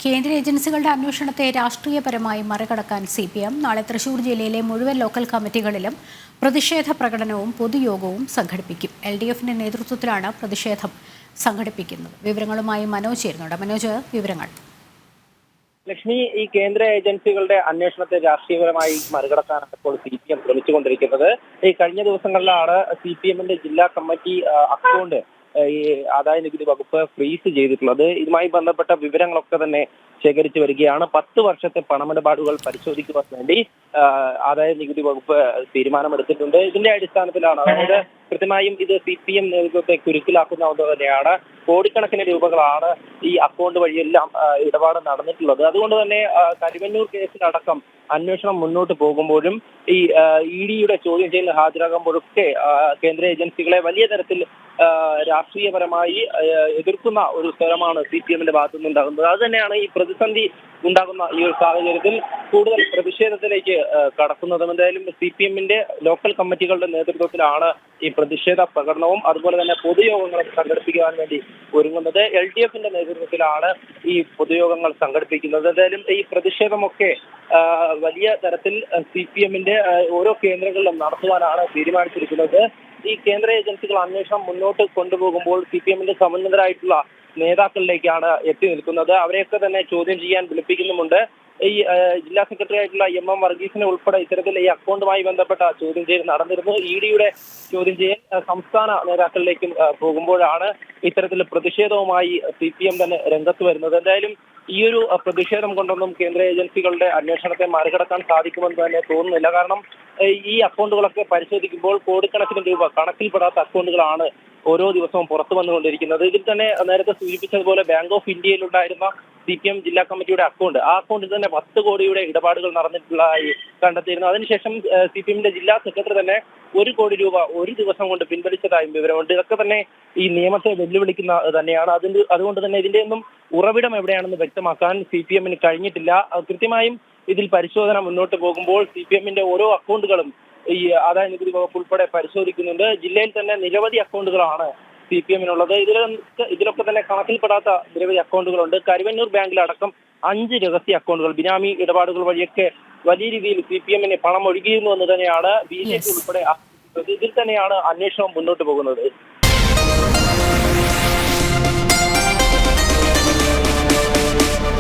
കേന്ദ്ര ഏജൻസികളുടെ അന്വേഷണത്തെ രാഷ്ട്രീയപരമായി മറികടക്കാൻ CPM നാളെ തൃശൂർ ജില്ലയിലെ മുഴുവൻ ലോക്കൽ കമ്മിറ്റികളിലും പ്രതിഷേധ പ്രകടനവും പൊതുയോഗവും സംഘടിപ്പിക്കും. LDFിന്റെ നേതൃത്വത്തിലാണ് പ്രതിഷേധം സംഘടിപ്പിക്കുന്നത്. വിവരങ്ങളുമായി മനോജ് ചേരുന്നുണ്ട്. മനോജ്, വിവരങ്ങൾ. ലക്ഷ്മി, ഈ കേന്ദ്ര ഏജൻസികളുടെ അന്വേഷണത്തെ രാഷ്ട്രീയപരമായി മറികടക്കാനാണ് ഇപ്പോൾ CPM ശ്രമിച്ചുകൊണ്ടിരിക്കുന്നത്. ഈ കഴിഞ്ഞ ദിവസങ്ങളിലാണ് CPMന്റെ ജില്ലാ കമ്മിറ്റി അക്കൗണ്ട് ഈ ആദായ നികുതി വകുപ്പ് ഫ്രീസ് ചെയ്തിട്ടുള്ളത്. ഇതുമായി ബന്ധപ്പെട്ട വിവരങ്ങളൊക്കെ തന്നെ ശേഖരിച്ചു വരികയാണ്. 10 വർഷത്തെ പണമിടപാടുകൾ പരിശോധിക്കുവാൻ വേണ്ടി ആദായ നികുതി വകുപ്പ് തീരുമാനമെടുത്തിട്ടുണ്ട്. ഇതിന്റെ അടിസ്ഥാനത്തിലാണ്, അതായത് കൃത്യമായും ഇത് CPM നേതൃത്വത്തെ കുരുക്കിലാക്കുന്ന തന്നെയാണ്. കോടിക്കണക്കിന് രൂപകളാണ് ഈ അക്കൗണ്ട് വഴിയെല്ലാം ഇടപാട് നടന്നിട്ടുള്ളത്. അതുകൊണ്ട് തന്നെ കരുവന്നൂർ കേസിലടക്കം അന്വേഷണം മുന്നോട്ട് പോകുമ്പോഴും ഈ EDയുടെ ചോദ്യം ചെയ്യലിന് ഹാജരാകുമ്പോഴൊക്കെ കേന്ദ്ര ഏജൻസികളെ വലിയ തരത്തിൽ രാഷ്ട്രീയപരമായി എതിർക്കുന്ന ഒരു സ്വരമാണ് CPMന്റെ ഭാഗത്തു നിന്നുണ്ടാകുന്നത്. അത് തന്നെയാണ് ഈ പ്രതിസന്ധി ഉണ്ടാകുന്ന ഈ ഒരു സാഹചര്യത്തിൽ കൂടുതൽ പ്രതിഷേധത്തിലേക്ക് കടക്കുന്നതും. എന്തായാലും CPMന്റെ ലോക്കൽ കമ്മിറ്റികളുടെ നേതൃത്വത്തിലാണ് ഈ പ്രതിഷേധ പ്രകടനവും അതുപോലെ തന്നെ പൊതുയോഗങ്ങളും സംഘടിപ്പിക്കുവാൻ വേണ്ടി ഒരുങ്ങുന്നത്. LDFന്റെ നേതൃത്വത്തിലാണ് ഈ പൊതുയോഗങ്ങൾ സംഘടിപ്പിക്കുന്നത്. എന്തായാലും ഈ പ്രതിഷേധമൊക്കെ വലിയ തരത്തിൽ CPMന്റെ ഓരോ കേന്ദ്രങ്ങളിലും നടത്തുവാനാണ് തീരുമാനിച്ചിരിക്കുന്നത്. ഈ കേന്ദ്ര ഏജൻസികൾ അന്വേഷണം മുന്നോട്ട് കൊണ്ടുപോകുമ്പോൾ CPMന്റെ സമന്വിതരായിട്ടുള്ള നേതാക്കളിലേക്കാണ് എത്തി നിൽക്കുന്നത്. അവരെയൊക്കെ തന്നെ ചോദ്യം ചെയ്യാൻ വിളിപ്പിക്കുന്നുമുണ്ട്. ഈ ജില്ലാ സെക്രട്ടറി ആയിട്ടുള്ള MM വർഗീസിനെ ഉൾപ്പെടെ ഇത്തരത്തിൽ ഈ അക്കൗണ്ടുമായി ബന്ധപ്പെട്ട ചോദ്യം ചെയ്യൽ നടന്നിരുന്നു. EDയുടെ ചോദ്യം ചെയ്യൽ സംസ്ഥാന നേതാക്കളിലേക്കും പോകുമ്പോഴാണ് ഇത്തരത്തിൽ പ്രതിഷേധവുമായി CPM തന്നെ രംഗത്ത് വരുന്നത്. എന്തായാലും ഈ ഒരു പ്രതിഷേധം കൊണ്ടൊന്നും കേന്ദ്ര ഏജൻസികളുടെ അന്വേഷണത്തെ മറികടക്കാൻ സാധിക്കുമെന്ന് തന്നെ തോന്നുന്നില്ല. കാരണം ഈ അക്കൗണ്ടുകളൊക്കെ പരിശോധിക്കുമ്പോൾ കോടിക്കണക്കിന് രൂപ കണക്കിൽപ്പെടാത്ത അക്കൗണ്ടുകളാണ് ഓരോ ദിവസവും പുറത്തു വന്നുകൊണ്ടിരിക്കുന്നത്. ഇതിൽ തന്നെ നേരത്തെ സൂചിപ്പിച്ചതുപോലെ ബാങ്ക് ഓഫ് ഇന്ത്യയിലുണ്ടായിരുന്ന CPM ജില്ലാ കമ്മിറ്റിയുടെ അക്കൗണ്ട്, ആ അക്കൗണ്ടിൽ തന്നെ 10 കോടിയുടെ ഇടപാടുകൾ നടന്നിട്ടുള്ളതായി കണ്ടെത്തിയിരുന്നു. അതിനുശേഷം CPMന്റെ ജില്ലാ സെക്രട്ടറി തന്നെ 1 കോടി രൂപ ഒരു ദിവസം കൊണ്ട് പിൻവലിച്ചതായും വിവരമുണ്ട്. ഇതൊക്കെ തന്നെ ഈ നിയമത്തെ വെല്ലുവിളിക്കുന്ന തന്നെയാണ്. അതുകൊണ്ട് തന്നെ ഇതിന്റെ ഒന്നും ഉറവിടം എവിടെയാണെന്ന് വ്യക്തമാക്കാൻ CPMന് കഴിഞ്ഞിട്ടില്ല. കൃത്യമായും ഇതിൽ പരിശോധന മുന്നോട്ട് പോകുമ്പോൾ CPMന്റെ ഓരോ അക്കൗണ്ടുകളും ഈ ആദായ നികുതി വകുപ്പ് ഉൾപ്പെടെ പരിശോധിക്കുന്നുണ്ട്. ജില്ലയിൽ തന്നെ നിരവധി അക്കൗണ്ടുകളാണ് CPMനുള്ളത്. ഇതിലൊക്കെ തന്നെ കണക്കിൽപ്പെടാത്ത നിരവധി അക്കൗണ്ടുകളുണ്ട്. കരുവന്നൂർ ബാങ്കിലടക്കം 5 രഹസ്യ അക്കൗണ്ടുകൾ, ബിനാമി ഇടപാടുകൾ വഴിയൊക്കെ വലിയ രീതിയിൽ CPMന് പണം ഒഴുകിയിരുന്നു എന്ന് തന്നെയാണ് BJP ഉൾപ്പെടെ ഇതിൽ തന്നെയാണ് അന്വേഷണം മുന്നോട്ട് പോകുന്നത്.